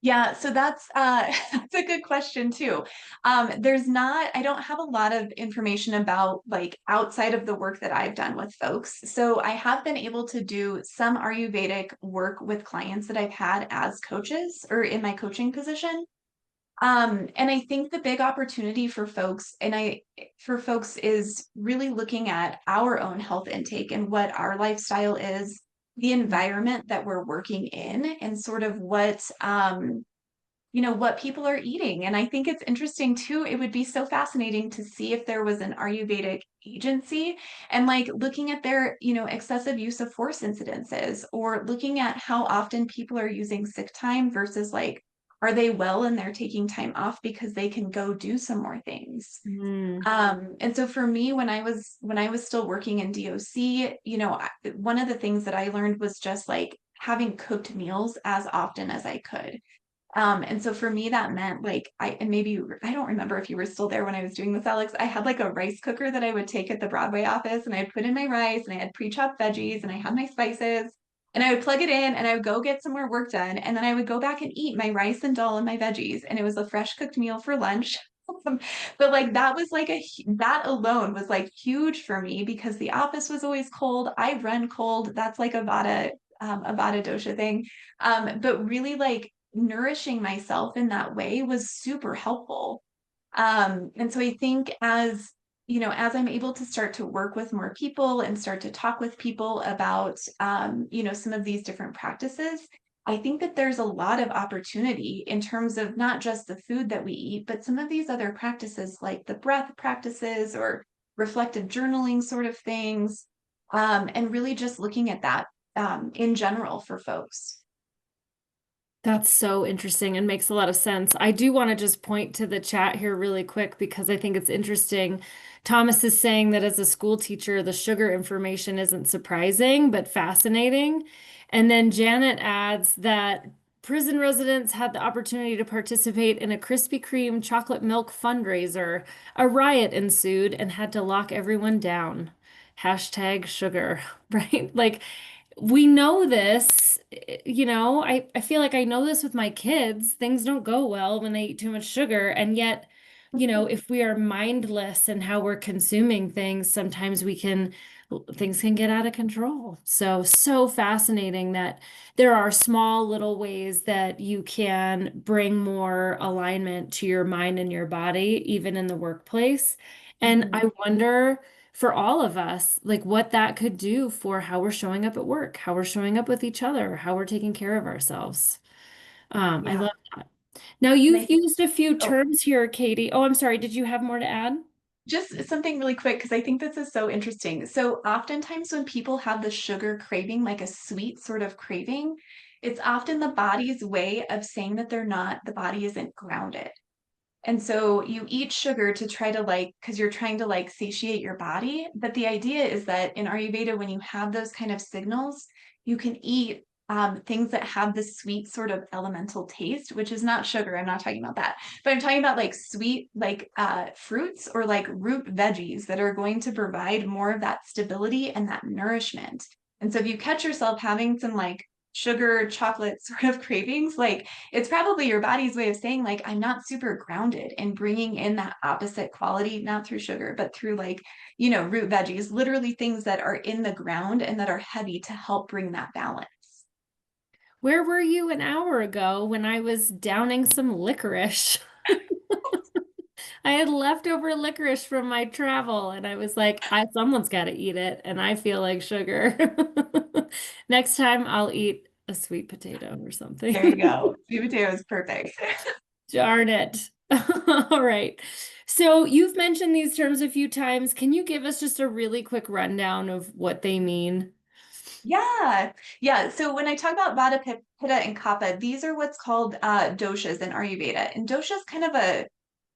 Yeah, so that's that's a good question too. I don't have a lot of information about like outside of the work that I've done with folks. So I have been able to do some Ayurvedic work with clients that I've had as coaches or in my coaching position. And I think the big opportunity for folks is really looking at our own health intake and what our lifestyle is, the environment that we're working in, and sort of what people are eating. And I think it's interesting too. It would be so fascinating to see if there was an Ayurvedic agency and like looking at their, excessive use of force incidences, or looking at how often people are using sick time versus like, are they well and they're taking time off because they can go do some more things. Mm, And so for me, when I was still working in DOC, one of the things that I learned was just like having cooked meals as often as I could. And so for me, that meant like and maybe I don't remember if you were still there when I was doing this, Alex. I had like a rice cooker that I would take at the Broadway office, and I'd put in my rice, and I had pre-chopped veggies, and I had my spices, and I would plug it in, and I would go get some more work done, and then I would go back and eat my rice and dal and my veggies, and it was a fresh cooked meal for lunch. But like that was like that alone was like huge for me because the office was always cold. I run cold. That's like a vata dosha thing. But really like nourishing myself in that way was super helpful. And so I think as I'm able to start to work with more people and start to talk with people about, some of these different practices, I think that there's a lot of opportunity in terms of not just the food that we eat, but some of these other practices like the breath practices or reflective journaling sort of things, and really just looking at that in general for folks. that's so interesting and makes a lot of sense. I do want to just point to the chat here really quick because I think it's interesting. Thomas is saying that as a school teacher, the sugar information isn't surprising, but fascinating. And then Janet adds that prison residents had the opportunity to participate in a Krispy Kreme chocolate milk fundraiser. A riot ensued and had to lock everyone down. Hashtag sugar, right? Like, we know this, I feel like I know this with my kids. Things don't go well when they eat too much sugar. And yet, if we are mindless in how we're consuming things, sometimes things can get out of control. So fascinating that there are small little ways that you can bring more alignment to your mind and your body, even in the workplace. And Mhm. I wonder for all of us, like what that could do for how we're showing up at work, how we're showing up with each other, how we're taking care of ourselves. I Yeah. love that. Now, And I you've think, used a few oh, terms here, Katie. Oh, I'm sorry. Did you have more to add? just something really quick because I think this is so interesting. So, oftentimes when people have the sugar craving, like a sweet sort of craving, It's often the body's way of saying that the body isn't grounded. And so you eat sugar to try to because you're trying to satiate your body. But the idea is that in Ayurveda, when you have those kind of signals, you can eat things that have this sweet sort of elemental taste, which is not sugar. I'm not talking about that, but I'm talking about sweet, fruits or root veggies that are going to provide more of that stability and that nourishment. And so if you catch yourself having some sugar, chocolate sort of cravings, it's probably your body's way of saying I'm not super grounded, and bringing in that opposite quality, not through sugar but through root veggies, literally things that are in the ground and that are heavy, to help bring that balance. Where were you an hour ago when I was downing some licorice? I had leftover licorice from my travel, and I was like, someone's got to eat it, and I feel like sugar. Next time I'll eat a sweet potato or There you something. go. Sweet potato is perfect. Darn it. All right. So you've mentioned these terms a few times. Can you give us just a really quick rundown of what they mean? Yeah. Yeah. So when I talk about Vata, Pitta, and Kapha, these are what's called doshas in Ayurveda. And dosha is kind of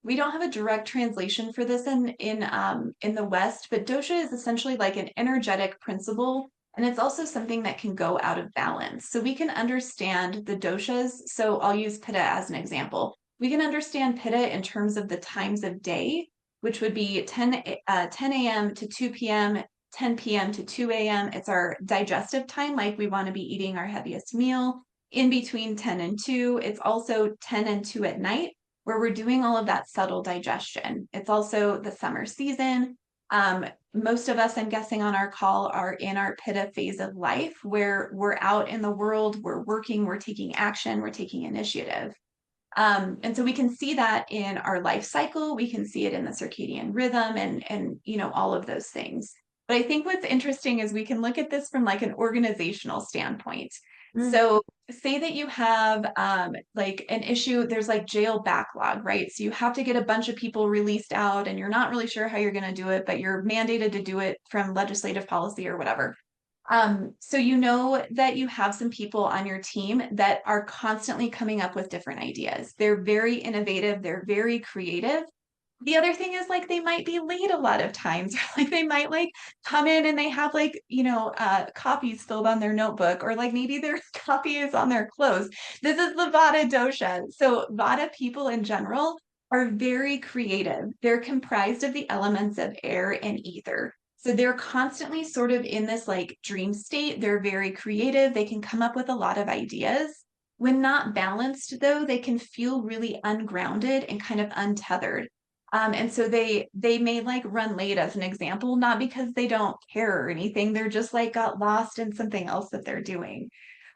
we don't have a direct translation for this in the West, but dosha is essentially like an energetic principle. And it's also something that can go out of balance. So we can understand the doshas. So I'll use Pitta as an example. We can understand Pitta in terms of the times of day, which would be 10 a.m. to 2 p.m., 10 p.m. to 2 a.m. It's our digestive time, we want to be eating our heaviest meal. In between 10 and 2, it's also 10 and 2 at night, where we're doing all of that subtle digestion. It's also the summer season. Most of us, I'm guessing, on our call are in our Pitta phase of life, where we're out in the world, we're working, we're taking action, we're taking initiative. And so we can see that in our life cycle, we can see it in the circadian rhythm, and all of those things. But I think what's interesting is we can look at this from an organizational standpoint. Mm. So say that you have an issue, there's jail backlog, right? So you have to get a bunch of people released out, and you're not really sure how you're going to do it, but you're mandated to do it from legislative policy or whatever. So you know that you have some people on your team that are constantly coming up with different ideas. They're very innovative, they're very creative. The other thing is they might be late a lot of times, or they might come in and they have copies filled on their notebook, or maybe their copy is on their clothes. This is the Vata dosha. So Vata people in general are very creative. They're comprised of the elements of air and ether. So they're constantly sort of in this dream state. They're very creative. They can come up with a lot of ideas. When not balanced, though, they can feel really ungrounded and kind of untethered. And so they may run late, as an example, not because they don't care or anything. They're just got lost in something else that they're doing.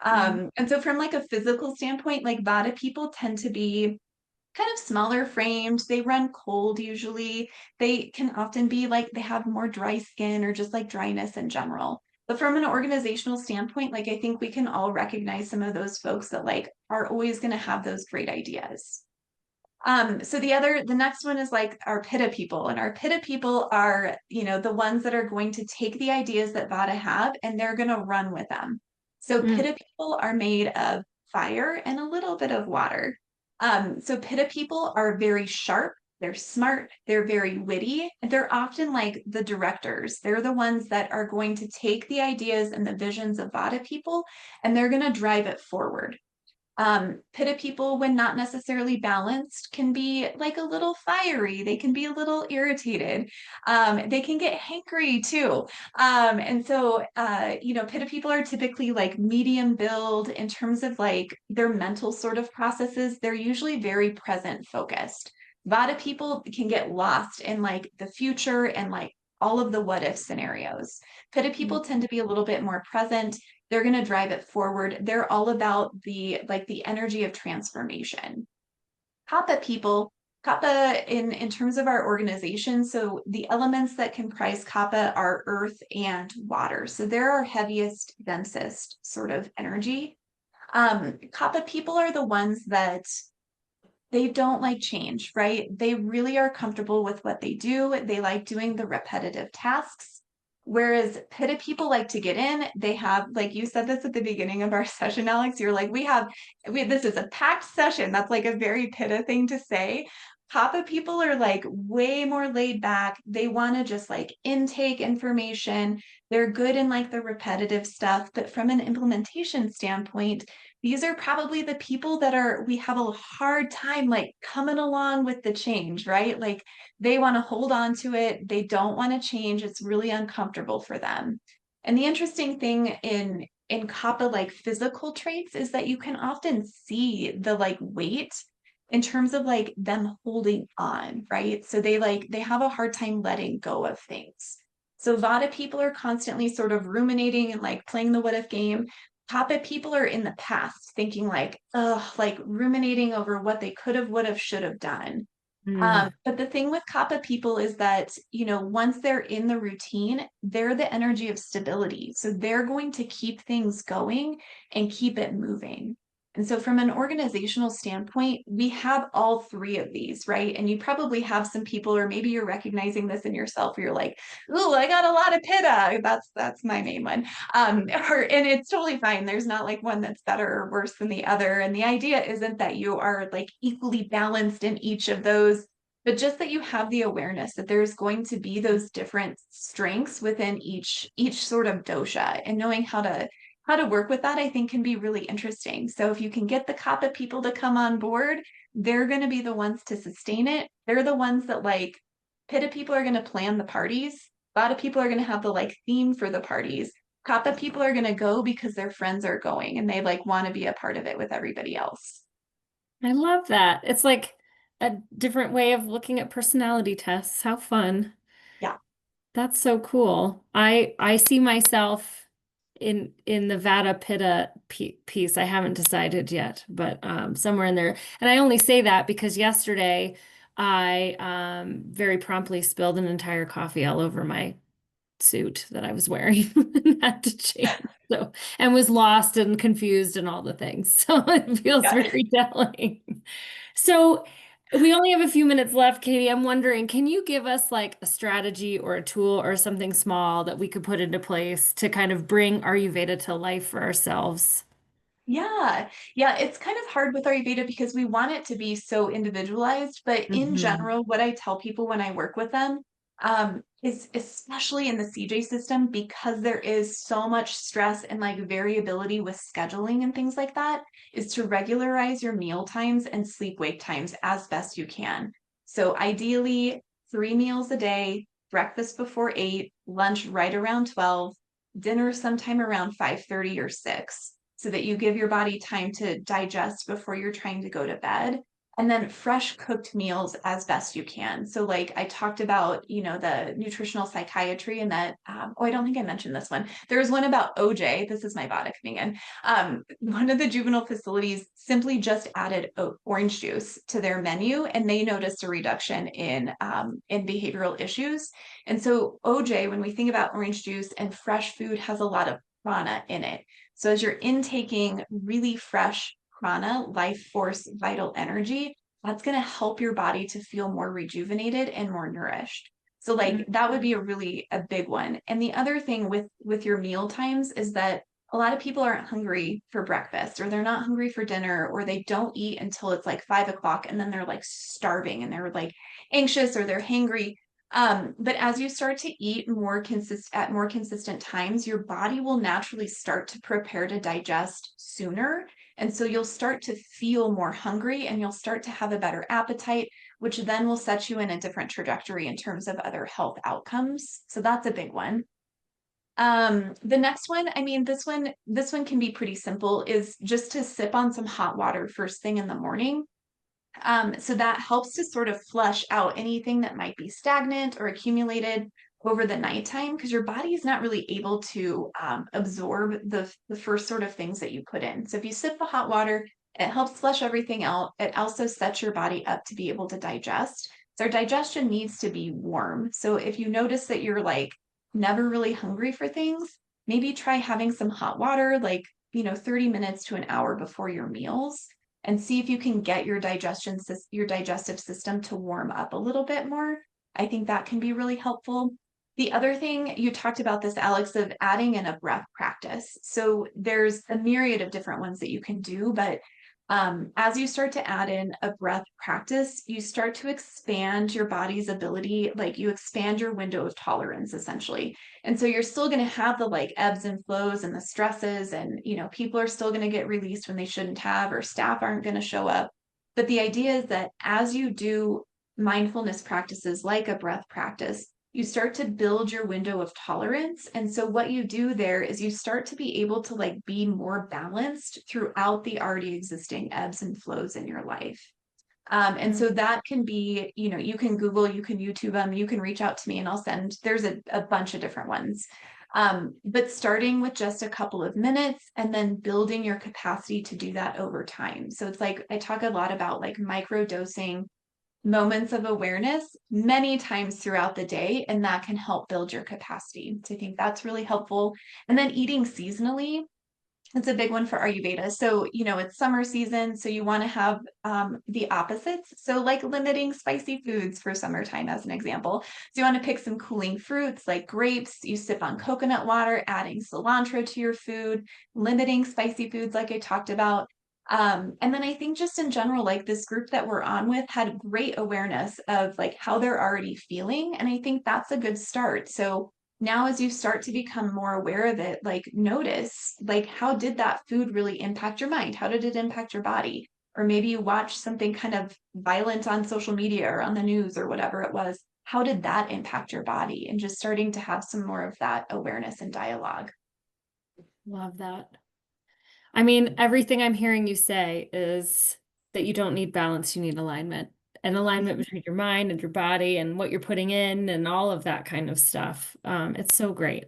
Mm. And so from a physical standpoint, Vata people tend to be kind of smaller framed. They run cold usually. They can often be they have more dry skin, or just dryness in general. But from an organizational standpoint, I think we can all recognize some of those folks that are always going to have those great ideas. So the next one is our Pitta people, and our Pitta people are, the ones that are going to take the ideas that Vata have, and they're going to run with them. So Mm. Pitta people are made of fire and a little bit of water. So Pitta people are very sharp, they're smart, they're very witty, and they're often the directors. They're the ones that are going to take the ideas and the visions of Vata people, and they're going to drive it forward. Pitta people, when not necessarily balanced, can be a little fiery. They can be a little irritated. They can get hankry too. And so, Pitta people are typically medium build in terms of their mental sort of processes. They're usually very present focused. Vata people can get lost in the future and all of the what if scenarios. Pitta people tend to be a little bit more present. They're going to drive it forward. They're all about the energy of transformation. Kapha people, Kapha in terms of our organization, so the elements that comprise Kapha are earth and water. So they're our heaviest, densest sort of energy. Kapha people are the ones that they don't like change, right? They really are comfortable with what they do. They like doing the repetitive tasks. Whereas Pitta people like to get in, they have, like you said this at the beginning of our session, Alex, you're like, this is a packed session. That's like a very Pitta thing to say. Kapha people are like way more laid back. They want to just like intake information. They're good in like the repetitive stuff. But from an implementation standpoint, these are probably the people that we have a hard time like coming along with the change, right? Like they want to hold on to it. They don't want to change. It's really uncomfortable for them. And the interesting thing in kappa like physical traits is that you can often see the like weight in terms of like them holding on, right? So they have a hard time letting go of things. So Vata people are constantly sort of ruminating and like playing the what if game. Kappa people are in the past thinking like, like ruminating over what they could have, would have, should have done. Mm. But the thing with Kappa people is that, once they're in the routine, they're the energy of stability. So they're going to keep things going and keep it moving. And so, from an organizational standpoint, we have all three of these, right? And you probably have some people, or maybe you're recognizing this in yourself, where you're like, "Ooh, I got a lot of pitta." That's my main one. And it's totally fine. There's not like one that's better or worse than the other. And the idea isn't that you are like equally balanced in each of those, but just that you have the awareness that there's going to be those different strengths within each sort of dosha, and knowing how to work with that, I think, can be really interesting. So if you can get the kapha people to come on board, they're going to be the ones to sustain it. They're the ones that like pitta people are going to plan the parties. A lot of people are going to have the like theme for the parties. Kapha people are going to go because their friends are going and they like want to be a part of it with everybody else. I love that. It's like a different way of looking at personality tests. How fun. Yeah. That's so cool. I see myself in the Vata Pitta piece. I haven't decided yet, but somewhere in there. And I only say that because yesterday I very promptly spilled an entire coffee all over my suit that I was wearing and had to change. So, and was lost and confused and all the things. So it feels Yeah. very telling. So we only have a few minutes left, Katie. I'm wondering, can you give us like a strategy or a tool or something small that we could put into place to kind of bring Ayurveda to life for ourselves? Yeah, yeah, it's kind of hard with Ayurveda because we want it to be so individualized. But in Hmm. general, what I tell people when I work with them, is especially in the CJ system, because there is so much stress and like variability with scheduling and things like that, is to regularize your meal times and sleep wake times as best you can. So ideally, 3 meals a day, breakfast before 8, lunch right around 12, dinner sometime around 5:30 or 6, so that you give your body time to digest before you're trying to go to bed. And then fresh cooked meals as best you can. So, like I talked about, the nutritional psychiatry, and that, I don't think I mentioned this one. There was one about OJ. This is my body coming in. One of the juvenile facilities simply just added orange juice to their menu, and they noticed a reduction in behavioral issues. And so, OJ, when we think about orange juice and fresh food, has a lot of prana in it. So as you're intaking really fresh prana, life force, vital energy, that's going to help your body to feel more rejuvenated and more nourished. So like that would be a big one. And the other thing with your meal times is that a lot of people aren't hungry for breakfast, or they're not hungry for dinner, or they don't eat until it's like 5 o'clock, and then they're like starving and they're like anxious or they're hangry. But as you start to eat at more consistent times, your body will naturally start to prepare to digest sooner. And so you'll start to feel more hungry and you'll start to have a better appetite, which then will set you in a different trajectory in terms of other health outcomes. So that's a big one. The next one, I mean, this one can be pretty simple, is just to sip on some hot water first thing in the morning. So that helps to sort of flush out anything that might be stagnant or accumulated over the nighttime, because your body is not really able to absorb the first sort of things that you put in. So if you sip the hot water, it helps flush everything out. It also sets your body up to be able to digest. So our digestion needs to be warm. So if you notice that you're like never really hungry for things, maybe try having some hot water, like, 30 minutes to an hour before your meals, and see if you can get your digestive system to warm up a little bit more. I think that can be really helpful. The other thing you talked about this, Alex, of adding in a breath practice. So there's a myriad of different ones that you can do, but as you start to add in a breath practice, you start to expand your body's ability, like you expand your window of tolerance essentially. And so you're still going to have the like ebbs and flows and the stresses, and people are still going to get released when they shouldn't have, or staff aren't going to show up. But the idea is that as you do mindfulness practices like a breath practice, you start to build your window of tolerance. And so what you do there is you start to be able to like be more balanced throughout the already existing ebbs and flows in your life. And so that can be, you can Google, you can YouTube them, you can reach out to me and I'll send, there's a bunch of different ones. But starting with just a couple of minutes and then building your capacity to do that over time. So it's like, I talk a lot about like micro dosing moments of awareness many times throughout the day, and that can help build your capacity. So I think that's really helpful. And then eating seasonally, it's a big one for Ayurveda. So, it's summer season, so you want to have the opposites. So, like limiting spicy foods for summertime, as an example. So, you want to pick some cooling fruits like grapes. You sip on coconut water, adding cilantro to your food, limiting spicy foods, like I talked about. And then I think just in general, like this group that we're on with had great awareness of like how they're already feeling. And I think that's a good start. So, now as you start to become more aware of it, like notice like how did that food really impact your mind, how did it impact your body, or maybe you watch something kind of violent on social media or on the news or whatever it was, how did that impact your body, and just starting to have some more of that awareness and dialogue. Love that. I mean, everything I'm hearing you say is that you don't need balance, you need alignment. And alignment between your mind and your body and what you're putting in and all of that kind of stuff. It's so great.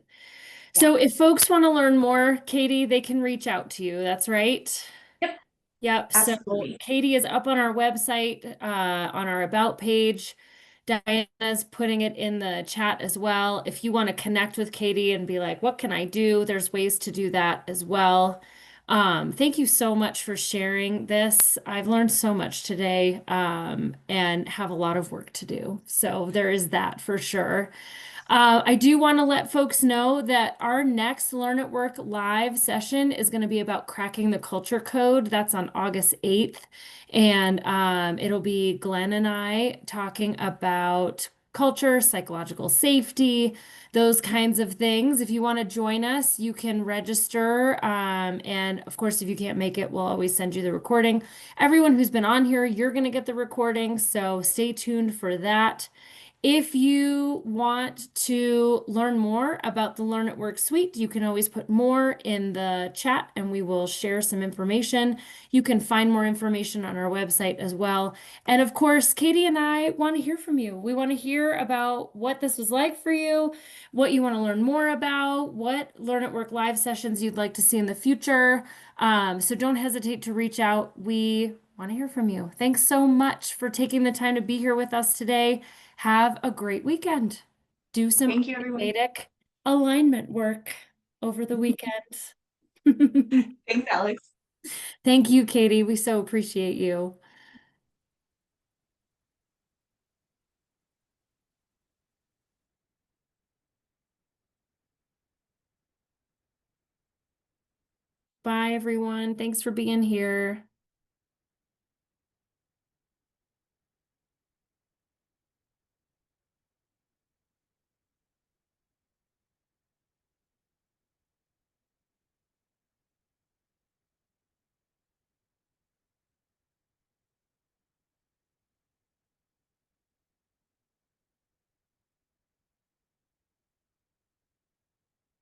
Yeah. So if folks want to learn more, Katie, they can reach out to you. That's right. Yep. Yep. So Absolutely. Katie is up on our website, on our about page. Diana's putting it in the chat as well. If you want to connect with Katie and be like, what can I do? There's ways to do that as well. Thank you so much for sharing this. I've learned so much today, and have a lot of work to do. So there is that for sure. I do want to let folks know that our next Learn at Work live session is going to be about cracking the culture code. That's on August 8th. And it'll be Glenn and I talking about culture, psychological safety, those kinds of things. If you want to join us, you can register. And of course, if you can't make it, we'll always send you the recording. Everyone who's been on here, you're going to get the recording. So stay tuned for that. If you want to learn more about the Learn at Work suite, you can always put more in the chat and we will share some information. You can find more information on our website as well. And of course, Katie and I want to hear from you. We want to hear about what this was like for you, what you want to learn more about, what Learn at Work live sessions you'd like to see in the future. So don't hesitate to reach out. We want to hear from you. Thanks so much for taking the time to be here with us today. Have a great weekend. Do some Thank you, everyone. Ayurvedic alignment work over the weekend. Thanks, Alex. Thank you, Katie. We so appreciate you. Bye, everyone. Thanks for being here.